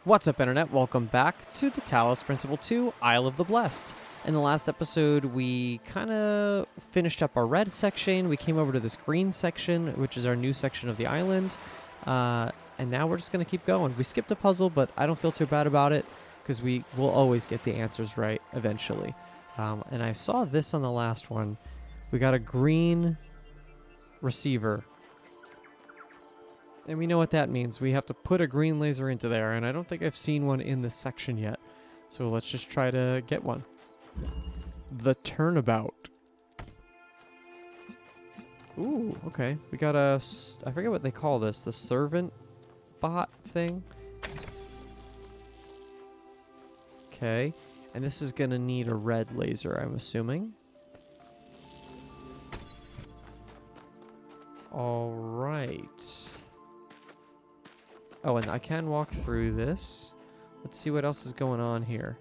What's up, Internet? Welcome back to the Talos Principle 2, Isle of the Blessed. In the last episode, we kind of finished up our red section. We came over to this green section, which is our new section of the island. And now we're just going to keep going. We skipped a puzzle, but I don't feel too bad about it because we will always get the answers right eventually. And I saw this on the last one. We got a green receiver. And we know what that means. We have to put a green laser into there, and I don't think I've seen one in this section yet. So let's just try to get one. The turnabout. Ooh, okay. We got a... I forget what they call this. The servant bot thing. Okay. And this is going to need a red laser, I'm assuming. All right. Oh, and I can walk through this. Let's see what else is going on here.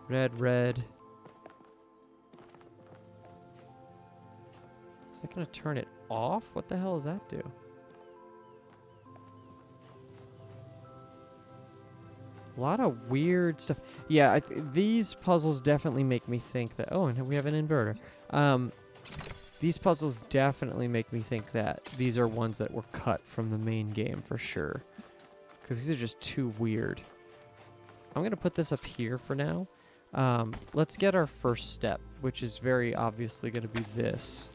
Red, red. Is that going to turn it off? What the hell does that do? A lot of weird stuff. Yeah, these puzzles definitely make me think that... Oh, and we have an inverter. These puzzles definitely make me think that these are ones that were cut from the main game for sure. Because these are just too weird. I'm going to put this up here for now. Let's get our first step, which is very obviously going to be this.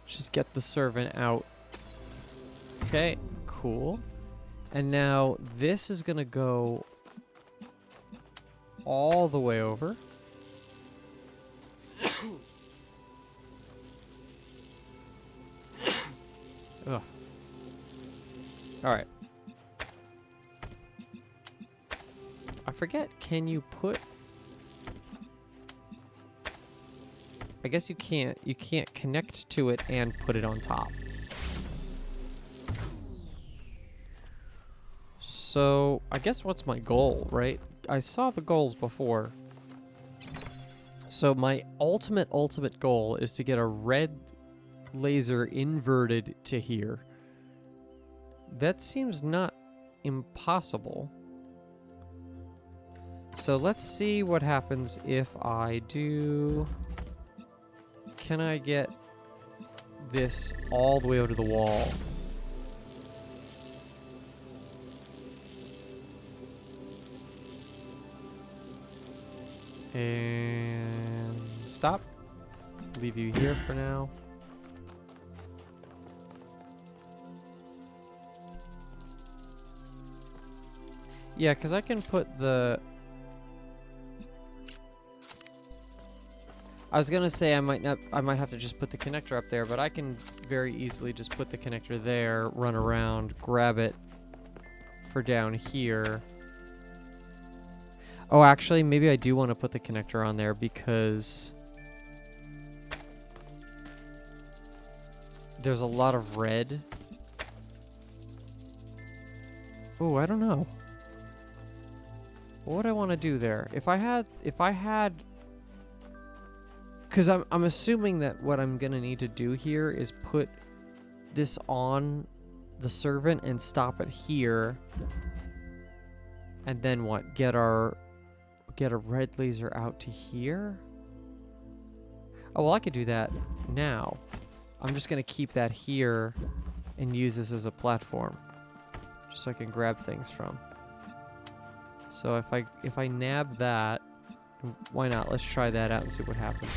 Just get the servant out. Okay, cool. And now this is going to go all the way over. Ugh. All right. I forget, can you put... I guess you can't. You can't connect to it and put it on top. So, I guess what's my goal, right? I saw the goals before. So my ultimate goal is to get a red laser inverted to here. That seems not impossible. So let's see what happens if I do... Can I get this all the way over to the wall? And stop. Leave you here for now. Yeah, because I can put the... I was gonna say I might have to just put the connector up there, but I can very easily just put the connector there, run around, grab it for down here. Oh, actually, maybe I do want to put the connector on there because there's a lot of red. Oh, I don't know. What would I want to do there? If I had, because I'm assuming that what I'm gonna need to do here is put this on the servant and stop it here, and then what? Get a red laser out to here. Oh well, I could do that now. I'm just gonna keep that here and use this as a platform, just so I can grab things from. So if I nab that, why not? Let's try that out and see what happens.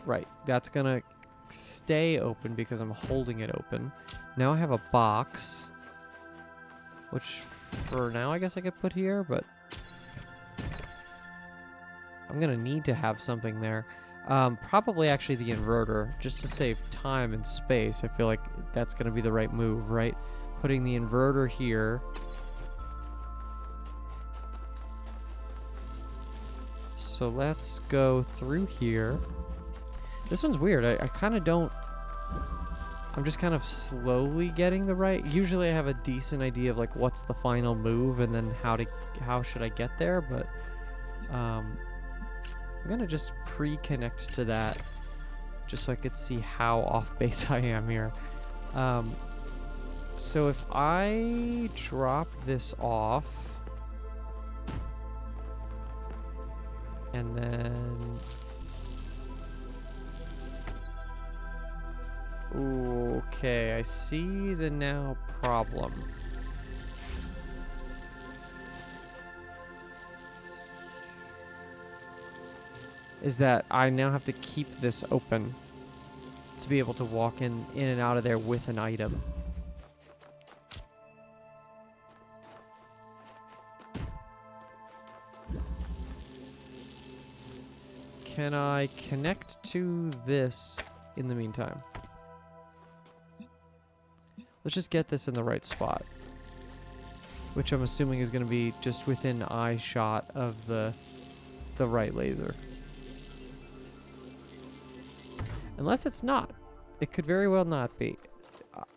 Right, that's gonna stay open because I'm holding it open. Now I have a box, which for now I guess I could put here, but I'm gonna need to have something there. Probably actually the inverter, just to save time and space. I feel like that's gonna be the right move, right? Putting the inverter here. So let's go through here. This one's weird. I kind of don't... I'm just kind of slowly getting the right... Usually I have a decent idea of like what's the final move and then how should I get there, but I'm gonna just pre-connect to that just so I could see how off base I am here. So if I drop this off, and then... Ooh, okay, I see the now problem. Is that I now have to keep this open to be able to walk in and out of there with an item. Can I connect to this in the meantime? Let's just get this in the right spot, which I'm assuming is going to be just within eye shot of the right laser. Unless it's not. It could very well not be.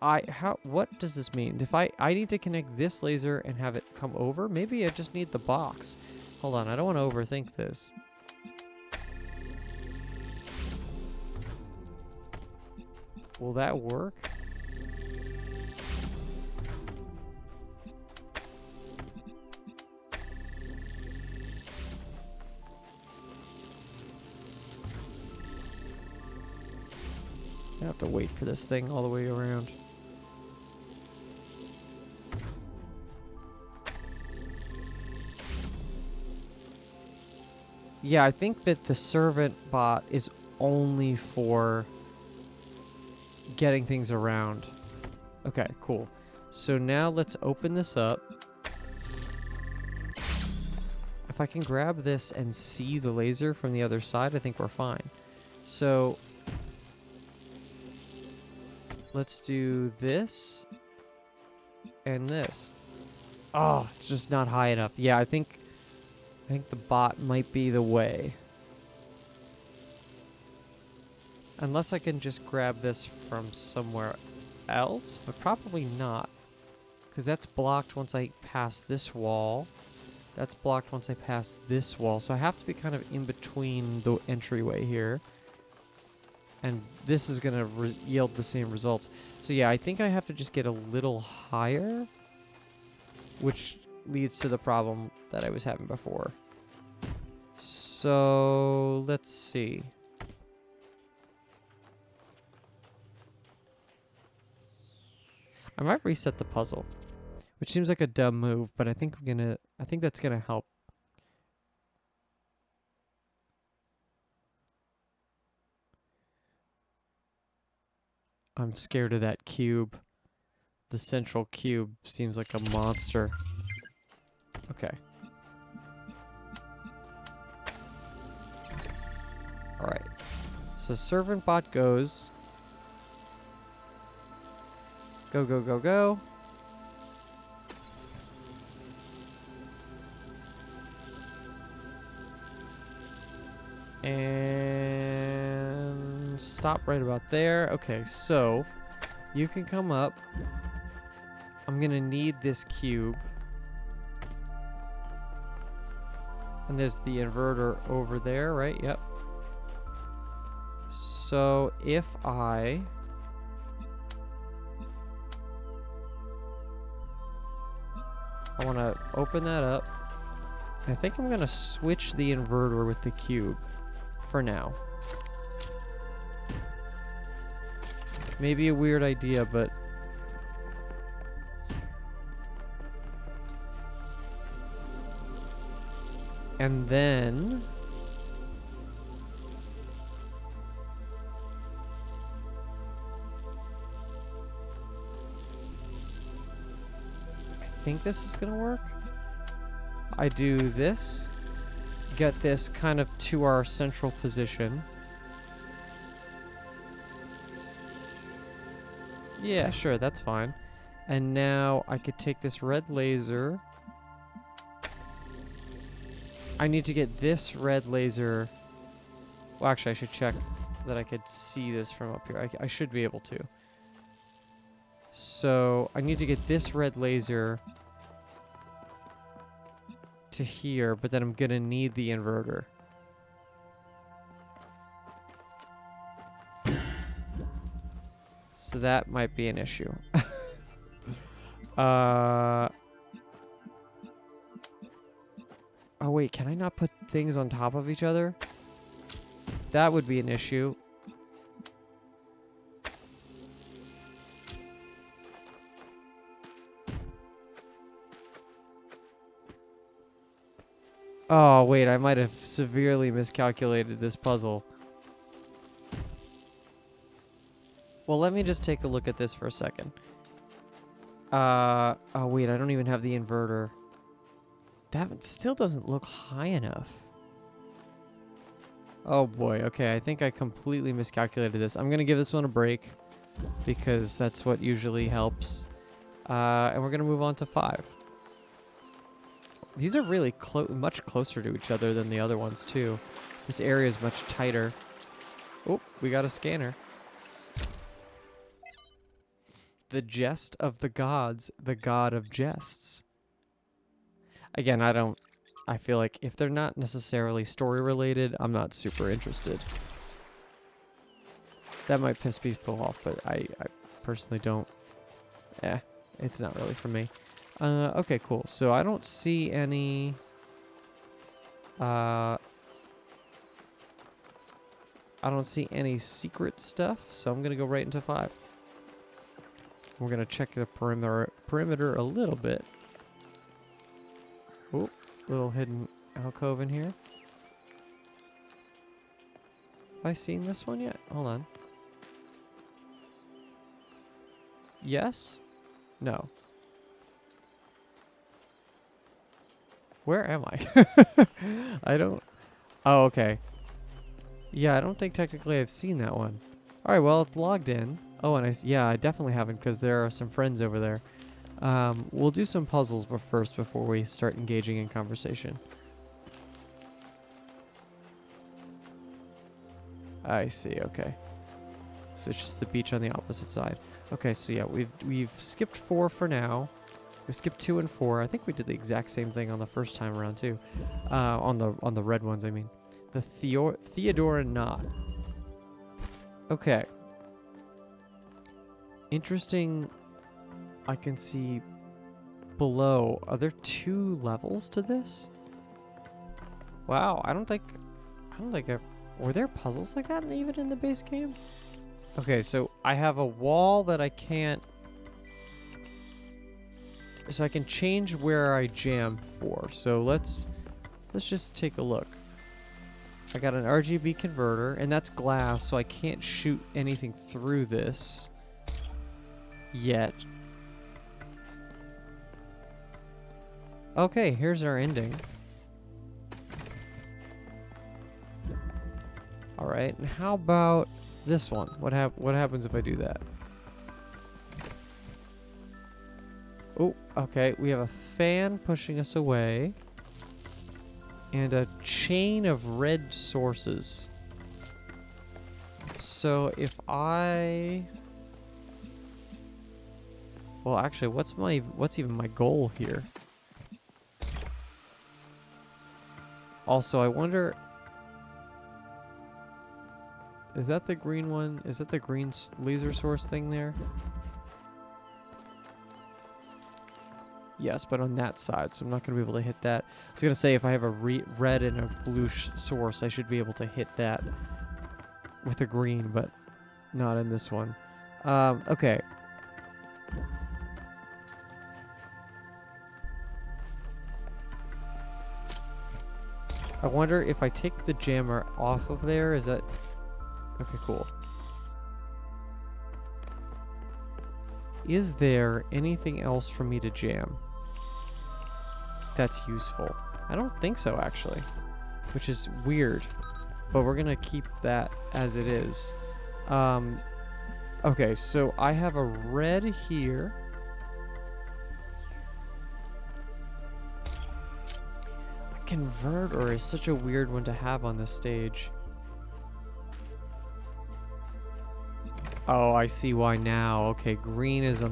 What does this mean? If I need to connect this laser and have it come over, maybe I just need the box. Hold on, I don't want to overthink this. Will that work? I have to wait for this thing all the way around. Yeah, I think that the servant bot is only for getting things around. Okay, cool. So now let's open this up. If I can grab this and see the laser from the other side, I think we're fine. So let's do this and this. Oh, it's just not high enough. Yeah, I think the bot might be the way. Unless I can just grab this from somewhere else, but probably not. Because that's blocked once I pass this wall. That's blocked once I pass this wall. So I have to be kind of in between the entryway here. And this is going to yield the same results. So yeah, I think I have to just get a little higher, which leads to the problem that I was having before. So let's see. I might reset the puzzle, which seems like a dumb move, but I think that's gonna help. I'm scared of that cube. The central cube seems like a monster. Okay. Alright. So servant bot goes. Go, go, go, go. And stop right about there. Okay, so you can come up. I'm gonna need this cube. And there's the inverter over there, right? Yep. So if I want to open that up. I think I'm going to switch the inverter with the cube for now. Maybe a weird idea, but and then I think this is gonna work. I do this, get this kind of to our central position. Yeah, sure, that's fine. And now I could take this red laser. I need to get this red laser. Well, actually, I should check that I could see this from up here. I should be able to. So I need to get this red laser to here, but then I'm gonna need the inverter. So that might be an issue. Oh, wait. Can I not put things on top of each other? That would be an issue. Oh, wait. I might have severely miscalculated this puzzle. Well, let me just take a look at this for a second. Oh, wait. I don't even have the inverter. That still doesn't look high enough. Oh boy, okay, I think I completely miscalculated this. I'm gonna give this one a break because that's what usually helps. And we're gonna move on to 5. These are really much closer to each other than the other ones too. This area is much tighter. Oh, we got a scanner. The Jest of the Gods, the God of Jests. Again, I feel like if they're not necessarily story related, I'm not super interested. That might piss people off, but I personally don't. It's not really for me. Okay, cool. So I don't see any. I don't see any secret stuff, so I'm gonna go right into 5. We're gonna check the perimeter a little bit. Oh, little hidden alcove in here. Have I seen this one yet? Hold on. Yes? No. Where am I? I don't... Oh, okay. Yeah, I don't think technically I've seen that one. Alright, well, it's logged in. Oh, and yeah, I definitely haven't because there are some friends over there. We'll do some puzzles first before we start engaging in conversation. I see, okay. So it's just the beach on the opposite side. Okay, so yeah, we've skipped 4 for now. We skipped 2 and 4. I think we did the exact same thing on the first time around too. On the red ones, I mean. The Theodora knot. Okay. Interesting. I can see below. Are there 2 levels to this? Wow, I don't think were there puzzles like that even in the base game? Okay, so I have a wall that I can't. So I can change where I jam for. So let's just take a look. I got an RGB converter, and that's glass, so I can't shoot anything through this yet. Okay, here's our ending. All right, and how about this one? What happens if I do that? Oh, okay. We have a fan pushing us away. And a chain of red sources. So if I... Well, actually, what's even my goal here? Also, I wonder... Is that the green one? Is that the green laser source thing there? Yes, but on that side, so I'm not going to be able to hit that. I was going to say, if I have a red and a blue source, I should be able to hit that with a green, but not in this one. Okay. I wonder if I take the jammer off of there, is that... Okay, cool. Is there anything else for me to jam that's useful? I don't think so, actually, which is weird, but we're gonna keep that as it is. Okay, so I have a red here. A converter is such a weird one to have on this stage. Oh, I see why now. Okay, green is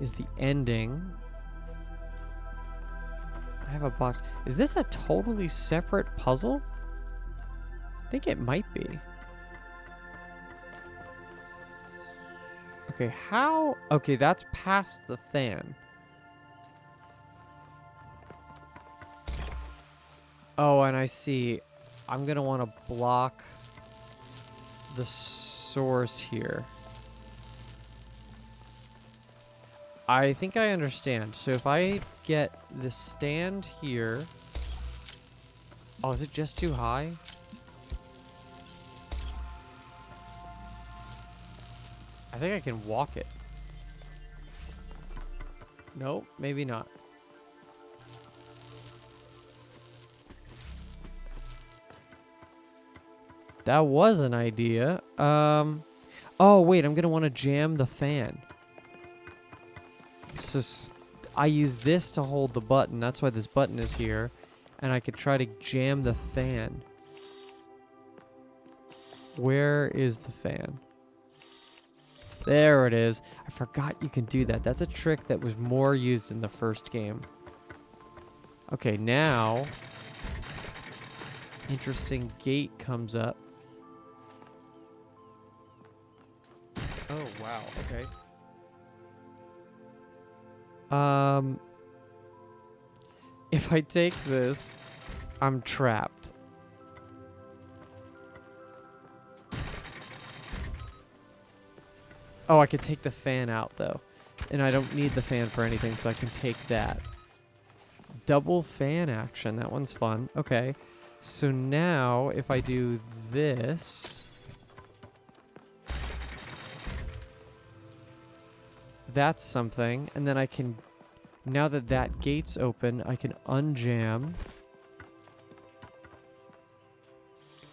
is the ending. I have a box. Is this a totally separate puzzle? I think it might be. Okay, how? Okay, that's past the fan. Oh, and I see. I'm going to want to block the source here. I think I understand. So if I get the stand here... Oh, is it just too high? I think I can walk it. Nope, maybe not. That was an idea. Oh, wait, I'm going to want to jam the fan. So I use this to hold the button. That's why this button is here. And I could try to jam the fan. Where is the fan? There it is. I forgot you can do that. That's a trick that was more used in the first game. Okay, now... Interesting gate comes up. Oh, wow. Okay. If I take this, I'm trapped. Oh, I could take the fan out, though. And I don't need the fan for anything, so I can take that. Double fan action. That one's fun. Okay. So now, if I do this... That's something. And then I can... Now that that gate's open, I can unjam.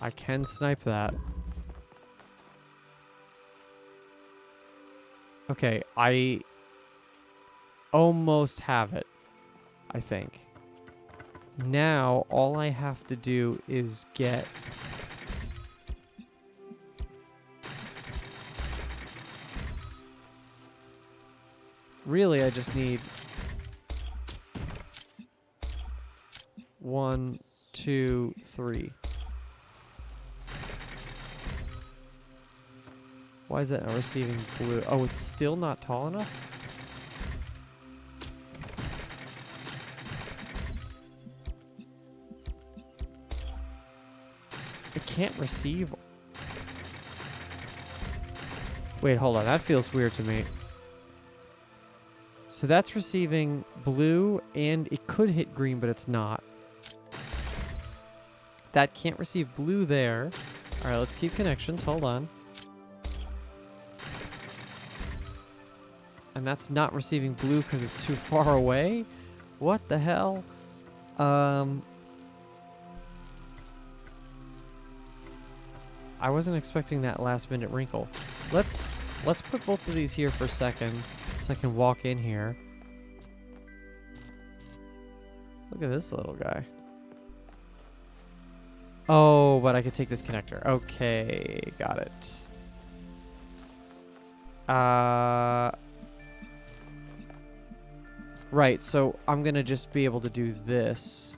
I can snipe that. Okay, I almost have it, I think. Now, all I have to do is get... Really, I just need... 1, 2, 3. Why is that not receiving blue? Oh, it's still not tall enough? It can't receive... Wait, hold on. That feels weird to me. So that's receiving blue, and it could hit green, but it's not. That can't receive blue there. All right, let's keep connections. Hold on. And that's not receiving blue because it's too far away? What the hell? I wasn't expecting that last minute wrinkle. Let's put both of these here for a second so I can walk in here. Look at this little guy. Oh, but I could take this connector. Okay, got it. Right, so I'm gonna just be able to do this.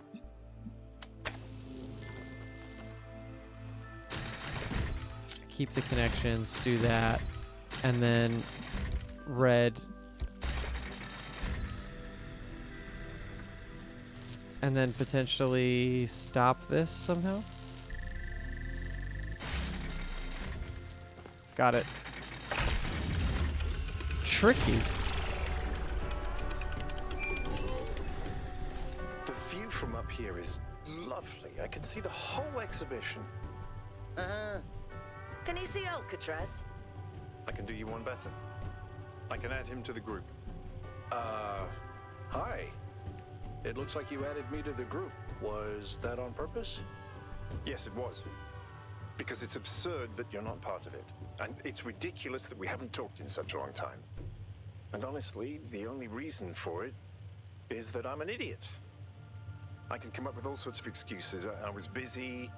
Keep the connections, do that, and then red. And then potentially stop this somehow. Got it. Tricky. The view from up here is lovely. I can see the whole exhibition. Can you see Alcatraz? I can do you one better. I can add him to the group. Hi. It looks like you added me to the group. Was that on purpose? Yes, it was. Because it's absurd that you're not part of it. And it's ridiculous that we haven't talked in such a long time. And honestly, the only reason for it is that I'm an idiot. I can come up with all sorts of excuses. I was busy.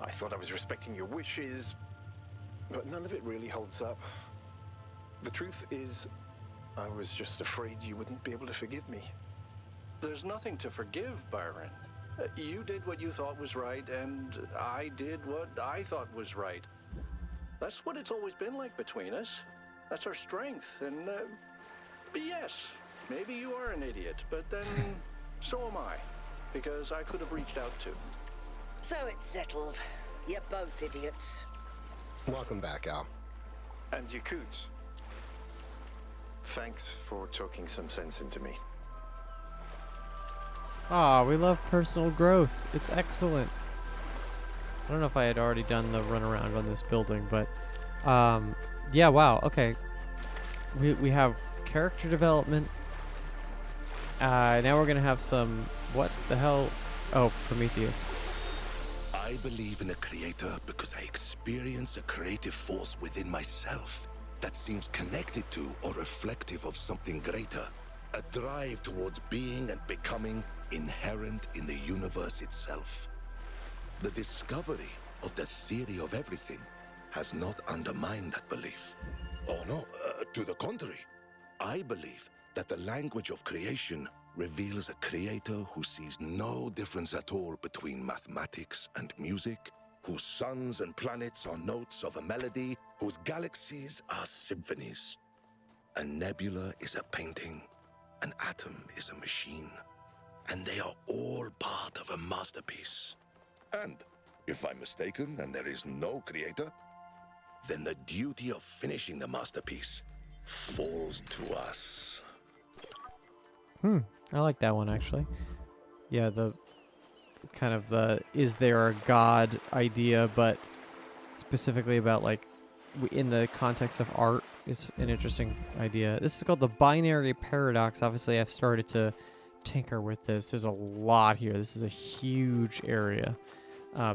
I thought I was respecting your wishes. But none of it really holds up. The truth is, I was just afraid you wouldn't be able to forgive me. There's nothing to forgive, Byron. You did what you thought was right, and I did what I thought was right. That's what it's always been like between us. That's our strength. And, yes, maybe you are an idiot, but then so am I. Because I could have reached out too. So it's settled. You're both idiots. Welcome back, Al. And Yakut, thanks for talking some sense into me. Ah, we love personal growth. It's excellent. I don't know if I had already done the run around on this building, but yeah, wow, okay. We have character development. Now we're gonna have some, what the hell? Oh, Prometheus. I believe in a creator because I experience a creative force within myself that seems connected to or reflective of something greater. A drive towards being and becoming inherent in the universe itself. The discovery of the theory of everything has not undermined that belief. Oh no, to the contrary. I believe that the language of creation reveals a creator who sees no difference at all between mathematics and music, whose suns and planets are notes of a melody, whose galaxies are symphonies. A nebula is a painting, an atom is a machine, and they are all part of a masterpiece. And if I'm mistaken and there is no creator, then the duty of finishing the masterpiece falls to us. I like that one, actually. Yeah, the kind of the is there a god idea, but specifically about, like, in the context of art is an interesting idea. This is called the binary paradox. Obviously, I've started to tinker with this. There's a lot here. This is a huge area.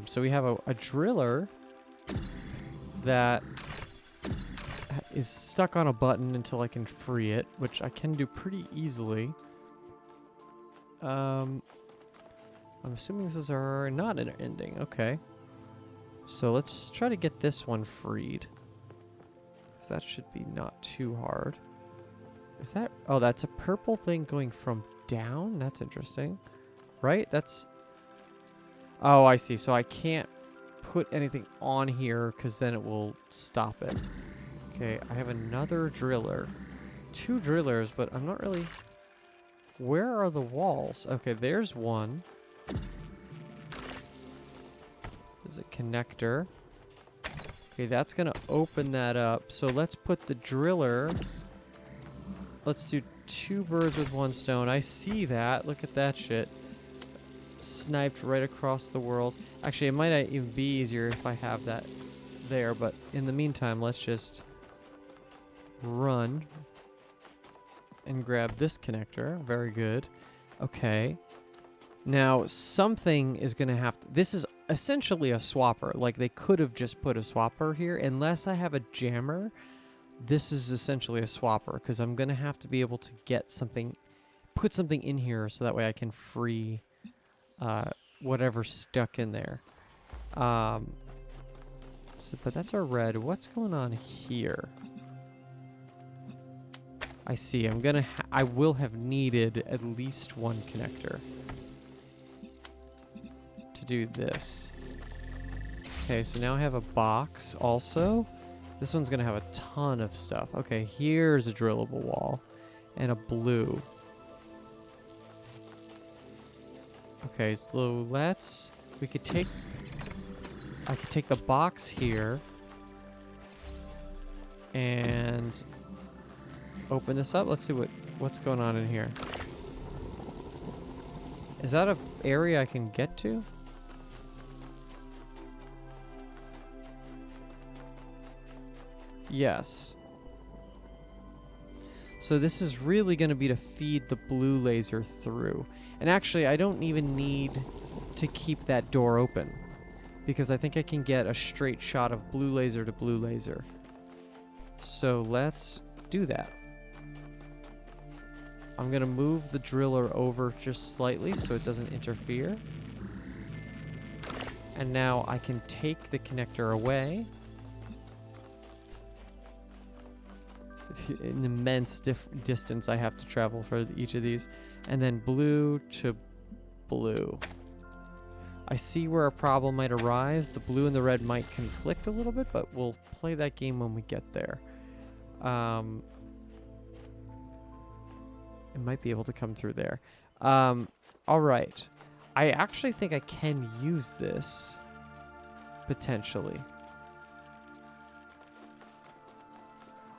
So we have a driller that is stuck on a button until I can free it, which I can do pretty easily. I'm assuming this is our not an ending. Okay. So let's try to get this one freed. 'Cause that should be not too hard. Is that... Oh, that's a purple thing going from down? That's interesting. Right? That's... Oh, I see. So I can't put anything on here because then it will stop it. Okay, I have another driller. 2 drillers, but I'm not really... Where are the walls? Okay, there's one. There's a connector. Okay, that's going to open that up. So let's put the driller... Let's do 2 birds with 1 stone. I see that. Look at that shit. Sniped right across the world. Actually, it might not even be easier if I have that there. But in the meantime, let's just run and grab this connector. Very good. Okay. Now, something is going to have to... This is essentially a swapper. Like, they could have just put a swapper here. Unless I have a jammer, this is essentially a swapper. Because I'm going to have to be able to get something... Put something in here so that way I can free whatever's stuck in there. So, but that's our red. What's going on here? I see. I will have needed at least 1 connector to do this. Okay, so now I have a box also. This one's gonna have a ton of stuff. Okay, here's a drillable wall and a blue. Okay, so I could take the box here and open this up. Let's see what's going on in here. Is that an area I can get to? Yes. So this is really going to be to feed the blue laser through. And actually, I don't even need to keep that door open, because I think I can get a straight shot of blue laser to blue laser. So let's do that. I'm going to move the driller over just slightly so it doesn't interfere. And now I can take the connector away. An immense distance I have to travel for each of these. And then blue to blue. I see where a problem might arise. The blue and the red might conflict a little bit, but we'll play that game when we get there. It might be able to come through there. All right. I actually think I can use this potentially.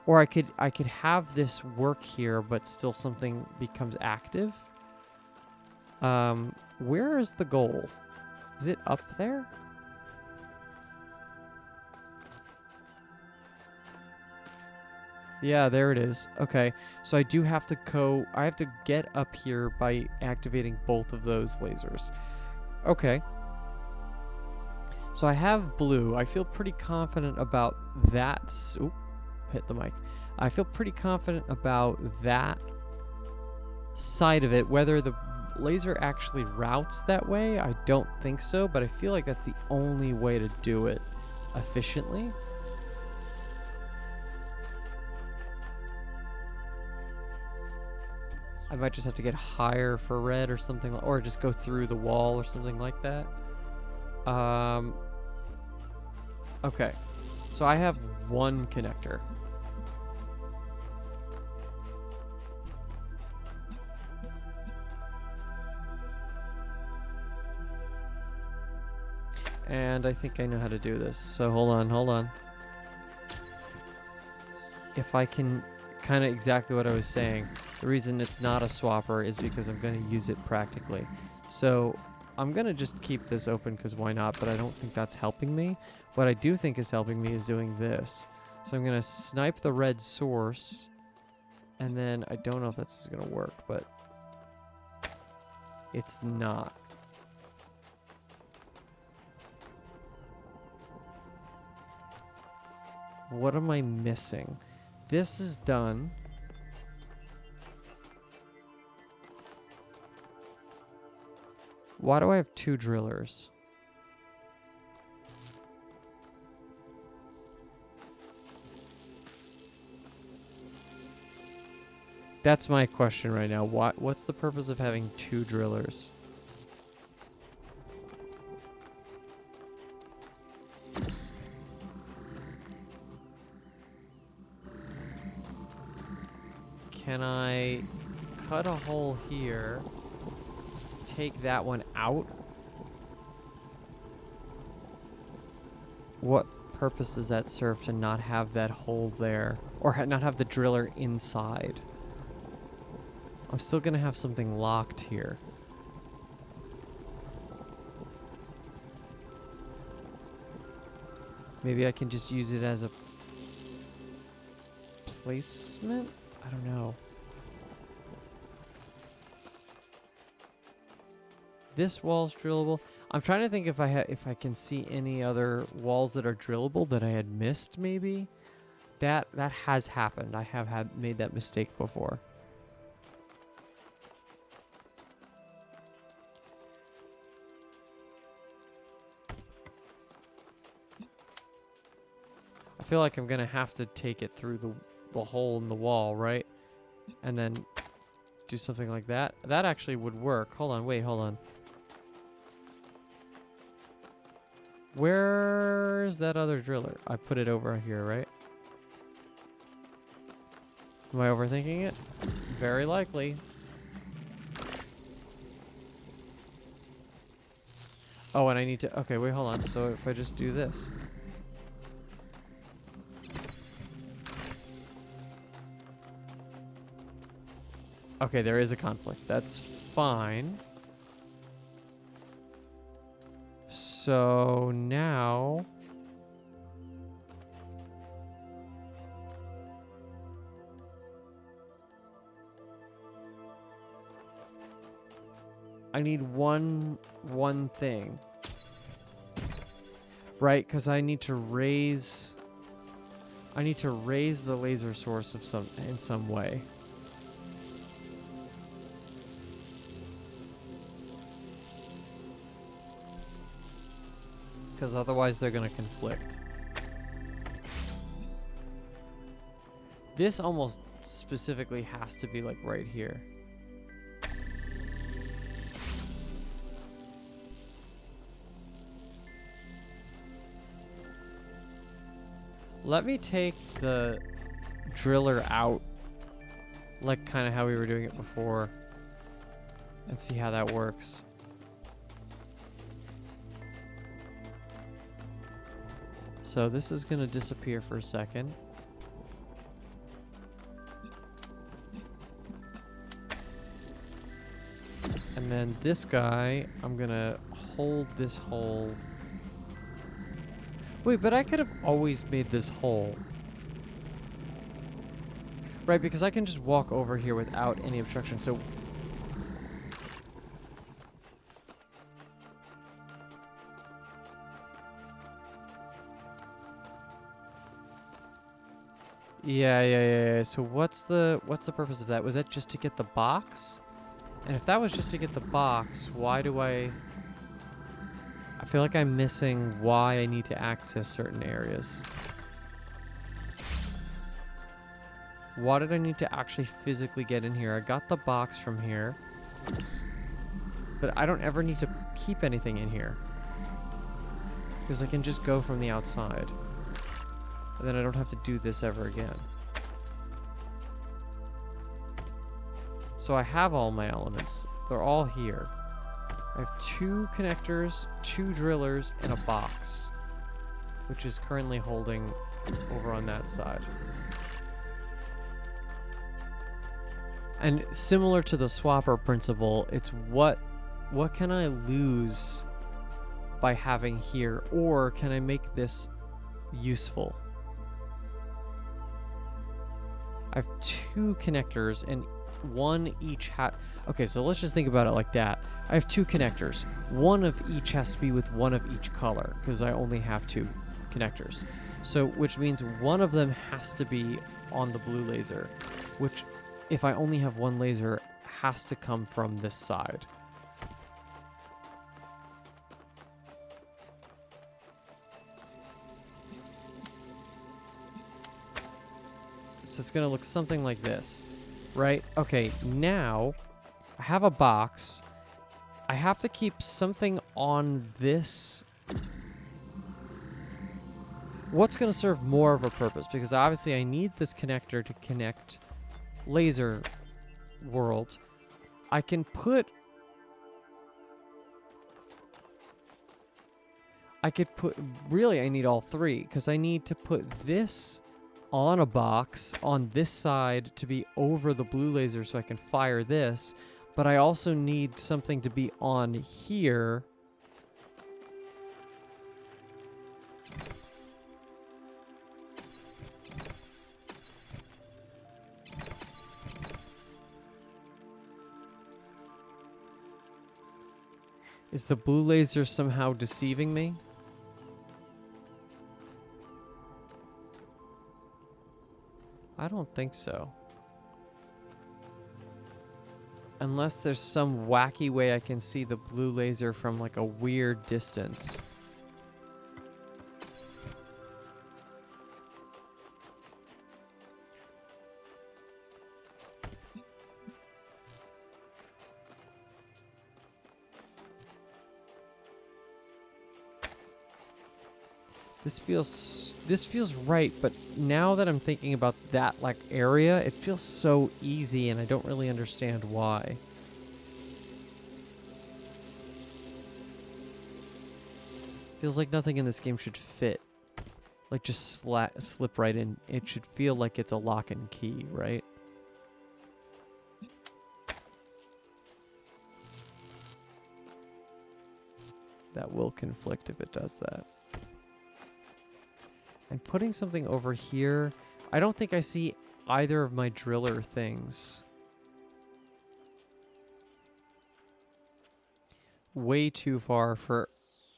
Or I could have this work here, but still something becomes active. Where is the goal? Is it up there? Yeah, there it is. Okay, so I do have to I have to get up here by activating both of those lasers. Okay. So I have blue. I feel pretty confident about that. Oop, hit the mic. I feel pretty confident about that side of it. Whether the laser actually routes that way, I don't think so, but I feel like that's the only way to do it efficiently. I might just have to get higher for red or something, or just go through the wall or something like that. Okay, so I have one connector. And I think I know how to do this. So hold on. If I can, kind of exactly what I was saying. The reason it's not a swapper is because I'm going to use it practically. So I'm going to just keep this open because why not, but I don't think that's helping me. What I do think is helping me is doing this. So I'm going to snipe the red source, and then I don't know if that's going to work, but it's not. What am I missing? This is done. Why do I have two drillers? That's my question right now. What's the purpose of having two drillers? Can I cut a hole here? Take that one out? What purpose does that serve to not have that hole there? Or not have the driller inside? I'm still gonna have something locked here. Maybe I can just use it as a placement? I don't know. This wall's drillable. I'm trying to think if I can see any other walls that are drillable that I had missed. Maybe that has happened. I have made that mistake before. I feel like I'm gonna have to take it through the hole in the wall, right? And then do something like that. That actually would work. Hold on, wait, hold on. Where's that other driller? I put it over here, right? Am I overthinking it? Very likely. Oh, and I need to... Okay, wait, hold on. So if I just do this... Okay, there is a conflict. That's fine. So now... I need one thing. Right, because I need to raise... I need to raise the laser source of in some way. Because otherwise they're going to conflict. This almost specifically has to be like right here. Let me take the driller out, like kind of how we were doing it before, and see how that works. So this is going to disappear for a second. And then this guy, I'm going to hold this hole. Wait, but I could have always made this hole. Right, because I can just walk over here without any obstruction. So yeah. So what's the purpose of that? Was that just to get the box? And if that was just to get the box, why do I feel like I'm missing why I need to access certain areas. Why did I need to actually physically get in here? I got the box from here, but I don't ever need to keep anything in here because I can just go from the outside. And then I don't have to do this ever again. So I have all my elements. They're all here. I have 2 connectors, 2 drillers, and a box, which is currently holding over on that side. And similar to the swapper principle, it's what can I lose by having here, or can I make this useful? I have 2 connectors and one each okay, so let's just think about it like that. I have 2 connectors. One of each has to be with one of each color because I only have 2 connectors. So, which means one of them has to be on the blue laser, which if I only have one laser has to come from this side. So it's going to look something like this, right? Okay, now I have a box. I have to keep something on this. What's going to serve more of a purpose? Because obviously I need this connector to connect laser world. I can put... Really, I need all 3, because I need to put this on a box on this side to be over the blue laser so I can fire this, but I also need something to be on here. Is the blue laser somehow deceiving me? I don't think so. Unless there's some wacky way I can see the blue laser from like a weird distance. This feels right, but now that I'm thinking about that like area, it feels so easy and I don't really understand why. Feels like nothing in this game should fit. Like just slip right in. It should feel like it's a lock and key, right? That will conflict if it does that. And putting something over here, I don't think I see either of my driller things. Way too far for...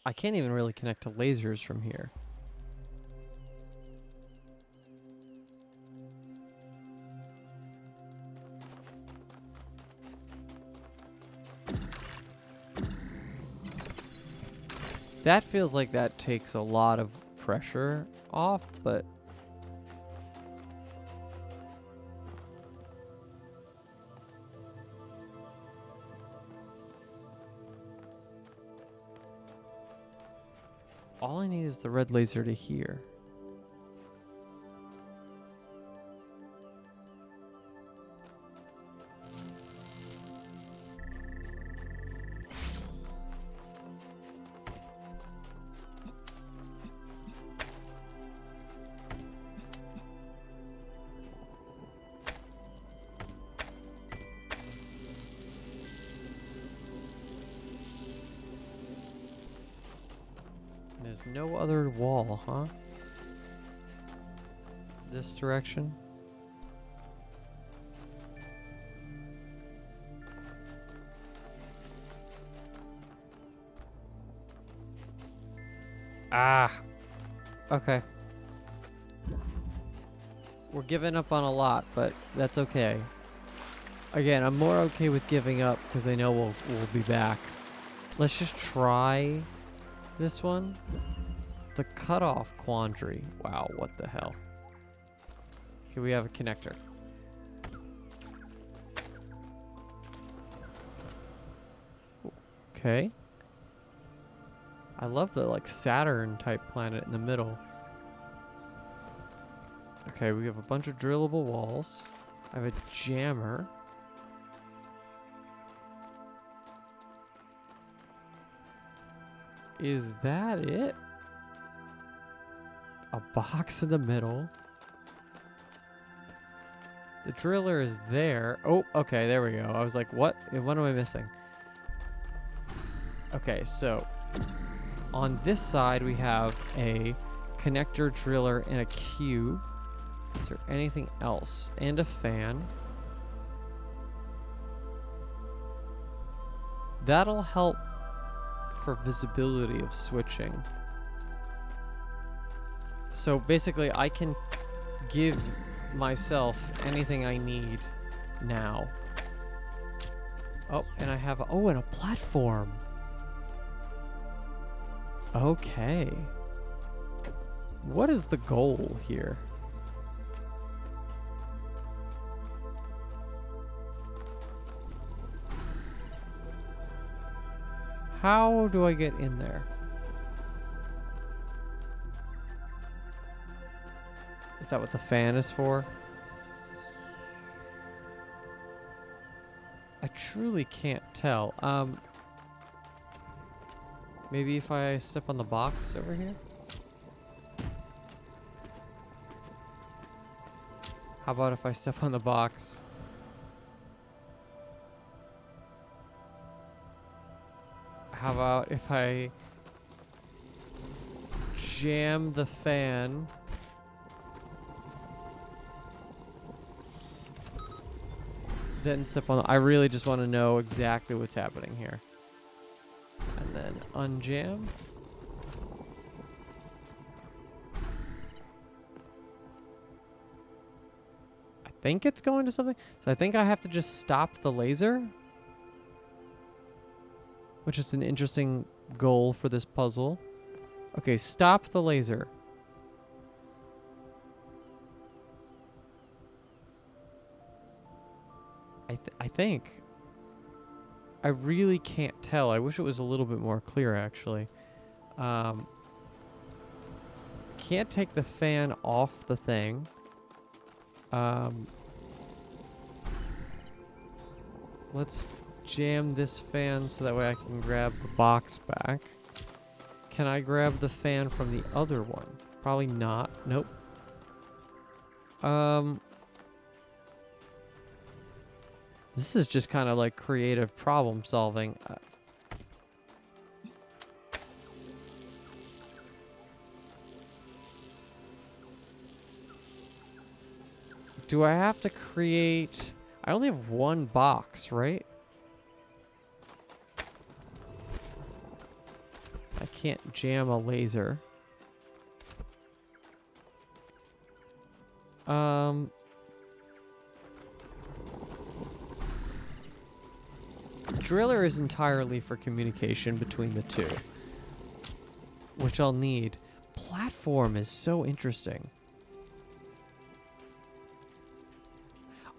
I can't even really connect to lasers from here. That feels like that takes a lot of pressure off, but all I need is the red laser to here. there's no other wall, huh? This direction? Ah. Okay. We're giving up on a lot, but that's okay. Again, I'm more okay with giving up because I know we'll be back. Let's just try this one. The cutoff quandary. Wow, what the hell? Okay, we have a connector. Okay. I love the like Saturn type planet in the middle. Okay, we have a bunch of drillable walls. I have a jammer. Is that it? A box in the middle. The driller is there. Oh, okay, there we go. I was like, what? What am I missing? Okay, so on this side we have a connector, driller, and a cube. Is there anything else? And a fan. That'll help for visibility of switching. So basically I can give myself anything I need now. Oh, and I have and a platform. Okay. What is the goal here? How do I get in there? Is that what the fan is for? I truly can't tell. Maybe if I step on the box over here? How about if I step on the box? How about if I jam the fan? Then step on. I really just want to know exactly what's happening here. And then unjam. I think it's going to something. So I think I have to just stop the laser, which is an interesting goal for this puzzle. Okay, stop the laser. I think. I really can't tell. I wish it was a little bit more clear, actually. Can't take the fan off the thing. Let's jam this fan so that way I can grab the box back. Can I grab the fan from the other one? Probably not. Nope. This is just kind of like creative problem solving. Do I have to create... I only have one box, right? I can't jam a laser. Driller is entirely for communication between the two, which I'll need. Platform is so interesting.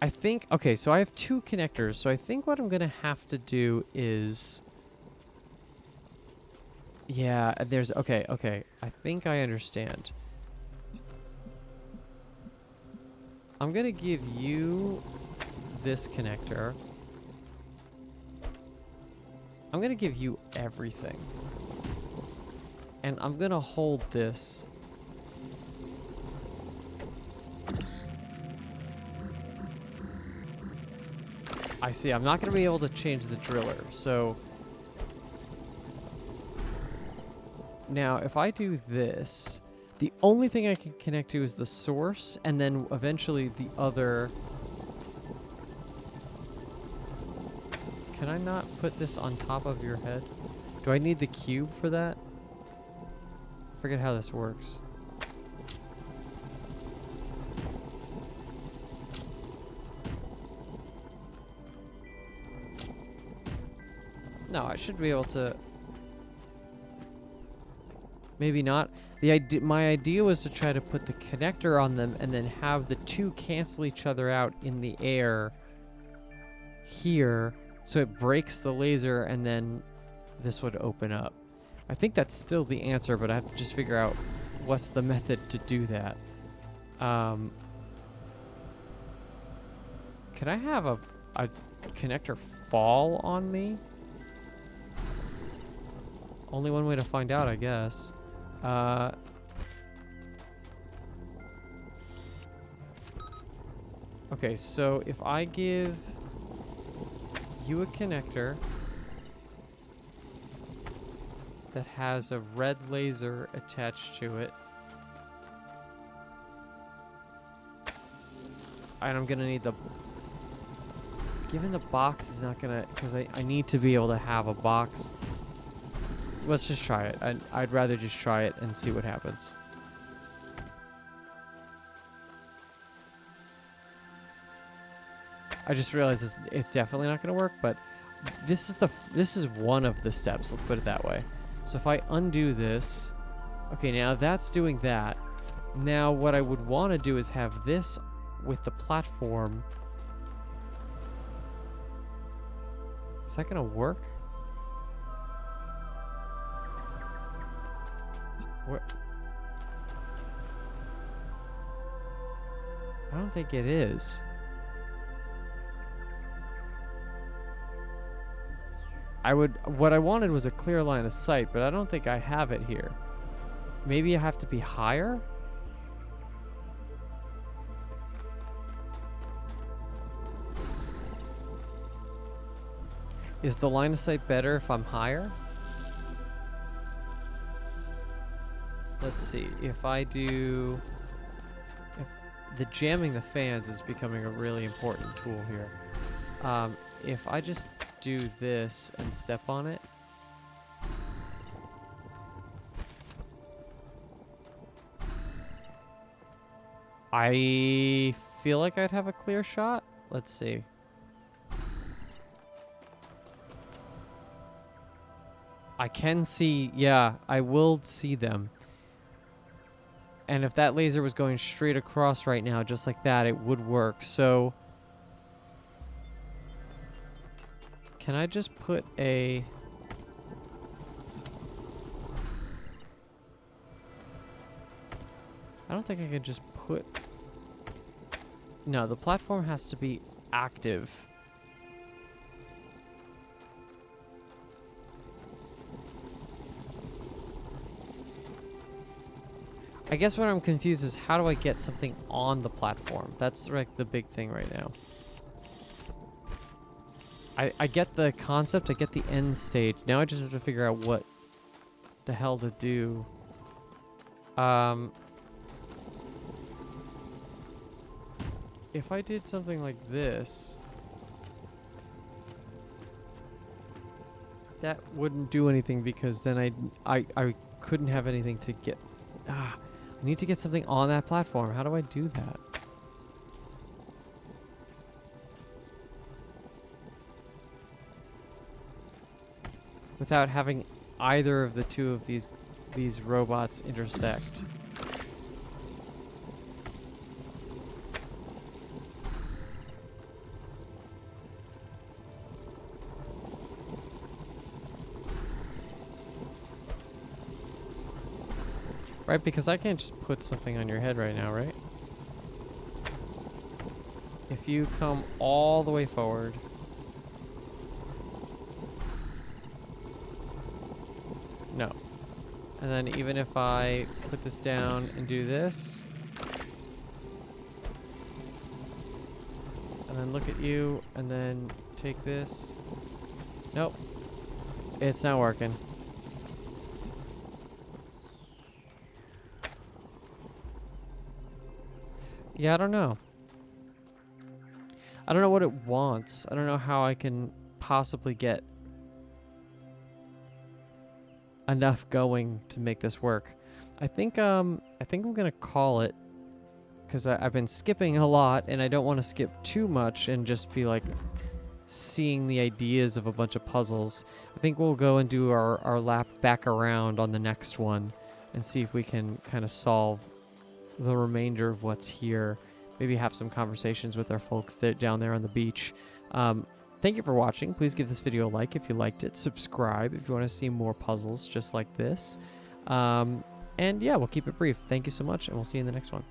I think, okay, so I have two connectors, so I think what I'm gonna have to do is, yeah, there's, okay, I think I understand. I'm gonna give you this connector. I'm gonna give you everything. And I'm gonna hold this. I see, I'm not gonna be able to change the driller, so now if I do this, the only thing I can connect to is the source, and then eventually the other. Can I not put this on top of your head? Do I need the cube for that? I forget how this works. No, I should be able to. Maybe not. My idea was to try to put the connector on them and then have the two cancel each other out in the air here, so it breaks the laser and then this would open up. I think that's still the answer, but I have to just figure out what's the method to do that. Can I have a connector fall on me? Only one way to find out, I guess. Okay, so if I give you a connector that has a red laser attached to it, and I'm gonna need the... Given the box is not gonna... Because I need to be able to have a box. Let's just try it. I'd rather just try it and see what happens. I just realized it's definitely not going to work, but this is one of the steps. Let's put it that way. So if I undo this, okay, now that's doing that. Now what I would want to do is have this with the platform. Is that going to work? What? I don't think it is. What I wanted was a clear line of sight, but I don't think I have it here. Maybe I have to be higher? Is the line of sight better if I'm higher? Let's see, if I do... the jamming the fans is becoming a really important tool here. If I just do this and step on it... I feel like I'd have a clear shot. Let's see. I can see, yeah, I will see them. And if that laser was going straight across right now, just like that, it would work. So, can I just put a... I don't think I can just put... No, the platform has to be active. I guess what I'm confused is how do I get something on the platform? That's like the big thing right now. I get the concept, I get the end stage. Now I just have to figure out what the hell to do. If I did something like this, that wouldn't do anything because then I couldn't have anything to get. I need to get something on that platform. How do I do that? Without having either of the two of these robots intersect. Right, because I can't just put something on your head right now, right? If you come all the way forward. No. And then even if I put this down and do this. And then look at you and then take this. Nope. It's not working. Yeah, I don't know. I don't know what it wants. I don't know how I can possibly get enough going to make this work. I think I'm gonna call it, because I've been skipping a lot and I don't want to skip too much and just be like seeing the ideas of a bunch of puzzles. I think we'll go and do our lap back around on the next one and see if we can kind of solve the remainder of what's here. Maybe have some conversations with our folks down there on the beach. Thank you for watching. Please give this video a like if you liked it. Subscribe if you want to see more puzzles just like this. And yeah, we'll keep it brief. Thank you so much, and we'll see you in the next one.